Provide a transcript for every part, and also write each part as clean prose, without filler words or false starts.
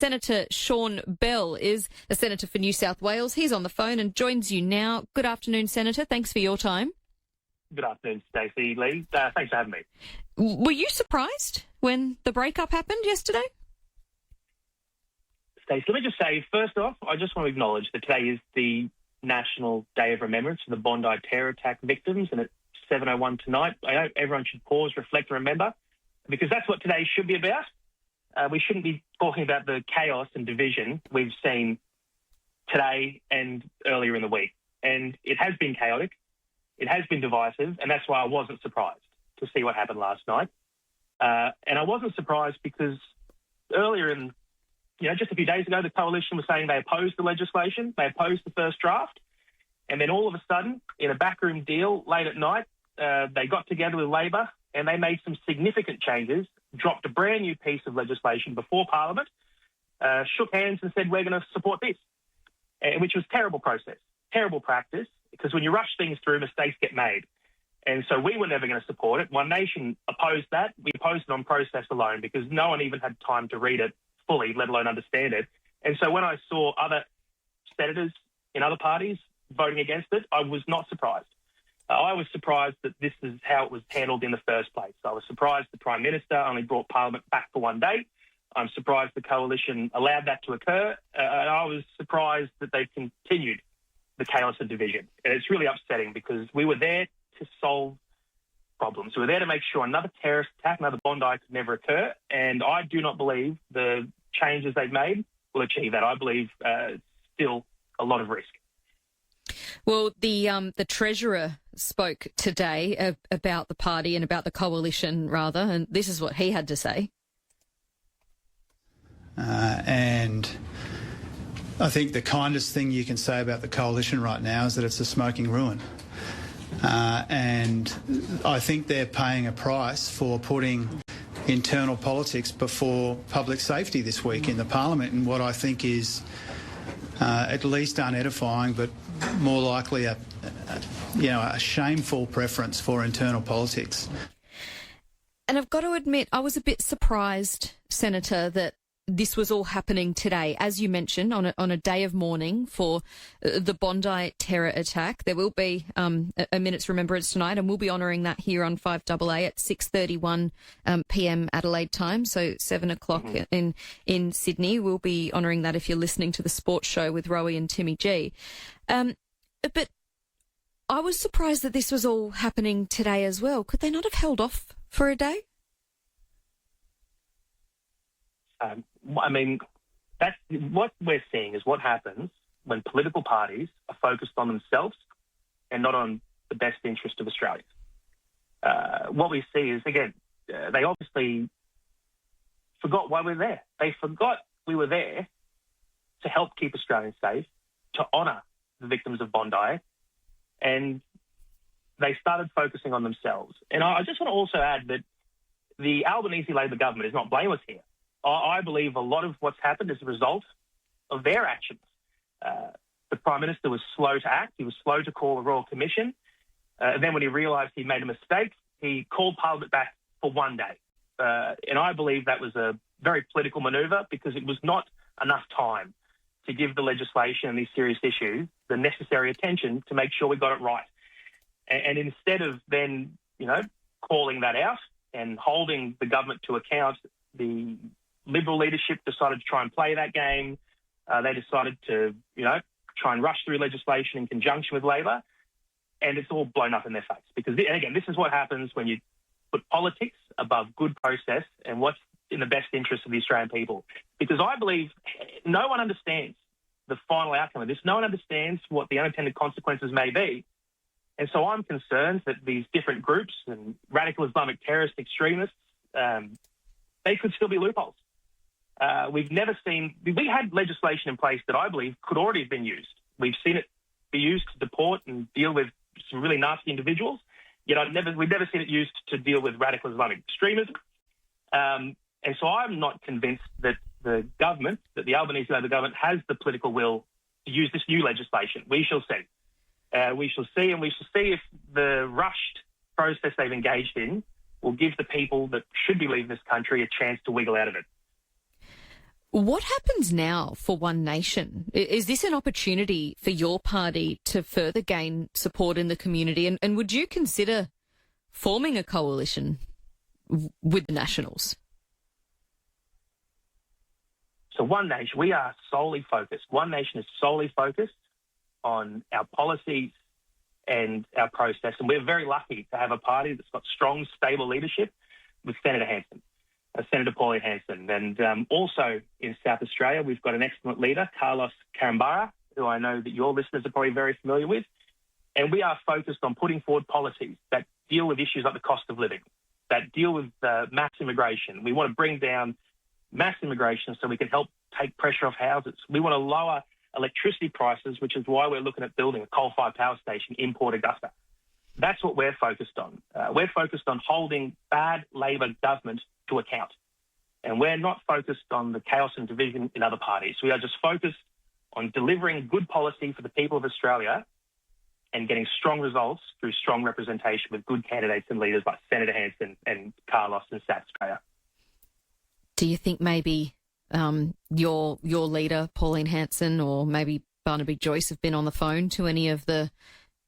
Senator Sean Bell is a senator for New South Wales. He's on the phone and joins you now. Good afternoon, Senator. Thanks for your time. Good afternoon, Stacey Lee. Thanks for having me. Were you surprised when the breakup happened yesterday? Stacey, let me just say, first off, I just want to acknowledge that today is the National Day of Remembrance for the Bondi terror attack victims, and at 7:01 tonight, I hope everyone should pause, reflect and remember, because that's what today should be about. We shouldn't be talking about the chaos and division we've seen today and earlier in the week. And it has been chaotic, it has been divisive, and that's why I wasn't surprised to see what happened last night. And I wasn't surprised because earlier in, just a few days ago, the coalition was saying they opposed the legislation, they opposed the first draft, and then all of a sudden, in a backroom deal late at night, they got together with Labor and they made some significant changes, dropped a brand new piece of legislation before Parliament, shook hands and said, we're going to support this, which was terrible process, terrible practice, because when you rush things through, mistakes get made. And so we were never going to support it. One Nation opposed that. We opposed it on process alone because no one even had time to read it fully, let alone understand it. And so when I saw other senators in other parties voting against it, I was not surprised. I was surprised that this is how it was handled in the first place. I was surprised the Prime Minister only brought Parliament back for one day. I'm surprised the coalition allowed that to occur. And I was surprised that they continued the chaos and division. And it's really upsetting because we were there to solve problems. We were there to make sure another terrorist attack, another Bondi could never occur. And I do not believe the changes they've made will achieve that. I believe still a lot of risk. Well, the Treasurer spoke today about the party and about the coalition, rather, and this is what he had to say. And I think the kindest thing you can say about the coalition right now is that it's a smoking ruin. And I think they're paying a price for putting internal politics before public safety this week in the Parliament, and what I think is at least unedifying, but more likely a shameful preference for internal politics. And I've got to admit, I was a bit surprised, Senator, that this was all happening today, as you mentioned, on a day of mourning for the Bondi terror attack. There will be a minute's remembrance tonight, and we'll be honouring that here on 5AA at 6:31 p.m. Adelaide time, so 7 o'clock in Sydney. We'll be honouring that if you're listening to the sports show with Rowie and Timmy G. But I was surprised that this was all happening today as well. Could they not have held off for a day? That's what we're seeing is what happens when political parties are focused on themselves and not on the best interest of Australia. What we see is, again, they obviously forgot why we're there. They forgot we were there to help keep Australians safe, to honour the victims of Bondi, and they started focusing on themselves. And I just want to also add that the Albanese Labor government is not blameless here. I believe a lot of what's happened is a result of their actions. The Prime Minister was slow to act. He was slow to call a Royal Commission. Then when he realised he made a mistake, he called Parliament back for one day. And I believe that was a very political manoeuvre because it was not enough time to give the legislation and these serious issues the necessary attention to make sure we got it right. And instead of then, calling that out and holding the government to account, the Liberal leadership decided to try and play that game. They decided to, try and rush through legislation in conjunction with Labor, and it's all blown up in their face. Because, again, this is what happens when you put politics above good process and what's in the best interest of the Australian people. Because I believe no one understands the final outcome of this. No one understands what the unintended consequences may be. And so I'm concerned that these different groups and radical Islamic terrorist extremists, they could still be loopholes. We've never seen... We had legislation in place that I believe could already have been used. We've seen it be used to deport and deal with some really nasty individuals, yet we've never seen it used to deal with radical Islamic extremism. And so I'm not convinced that the Albanese Labor government has the political will to use this new legislation. We shall see. We shall see, and we shall see if the rushed process they've engaged in will give the people that should be leaving this country a chance to wiggle out of it. What happens now for One Nation? Is this an opportunity for your party to further gain support in the community? And would you consider forming a coalition with the Nationals? So One Nation, we are solely focused. One Nation is solely focused on our policies and our process. And we're very lucky to have a party that's got strong, stable leadership with Senator Hanson. Senator Pauline Hanson. And also in South Australia, we've got an excellent leader, Carlos Carambara, who I know that your listeners are probably very familiar with. And we are focused on putting forward policies that deal with issues like the cost of living, that deal with mass immigration. We want to bring down mass immigration so we can help take pressure off houses. We want to lower electricity prices, which is why we're looking at building a coal-fired power station in Port Augusta. That's what we're focused on. We're focused on holding bad Labor government to account. And we're not focused on the chaos and division in other parties. We are just focused on delivering good policy for the people of Australia and getting strong results through strong representation with good candidates and leaders like Senator Hanson and Carlos in South Australia. Do you think maybe your leader, Pauline Hanson, or maybe Barnaby Joyce have been on the phone to any of the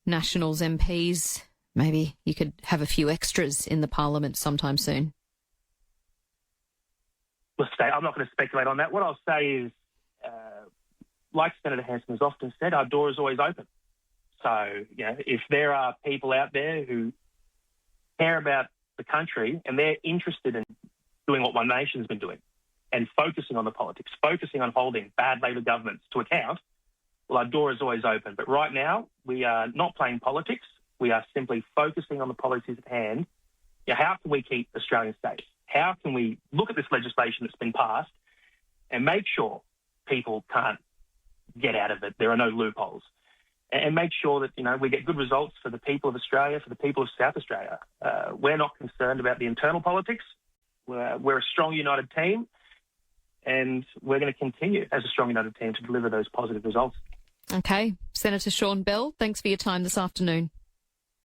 Nationals MPs? Maybe you could have a few extras in the Parliament sometime soon. I'm not going to speculate on that. What I'll say is, like Senator Hanson has often said, our door is always open. So, if there are people out there who care about the country and they're interested in doing what One Nation's been doing and focusing on the politics, focusing on holding bad Labor governments to account, well, our door is always open. But right now, we are not playing politics. We are simply focusing on the policies at hand. How can we keep Australians safe? How can we look at this legislation that's been passed and make sure people can't get out of it? There are no loopholes. And make sure that, we get good results for the people of Australia, for the people of South Australia. We're not concerned about the internal politics. We're a strong, united team, and we're going to continue as a strong, united team to deliver those positive results. Okay. Senator Sean Bell, thanks for your time this afternoon.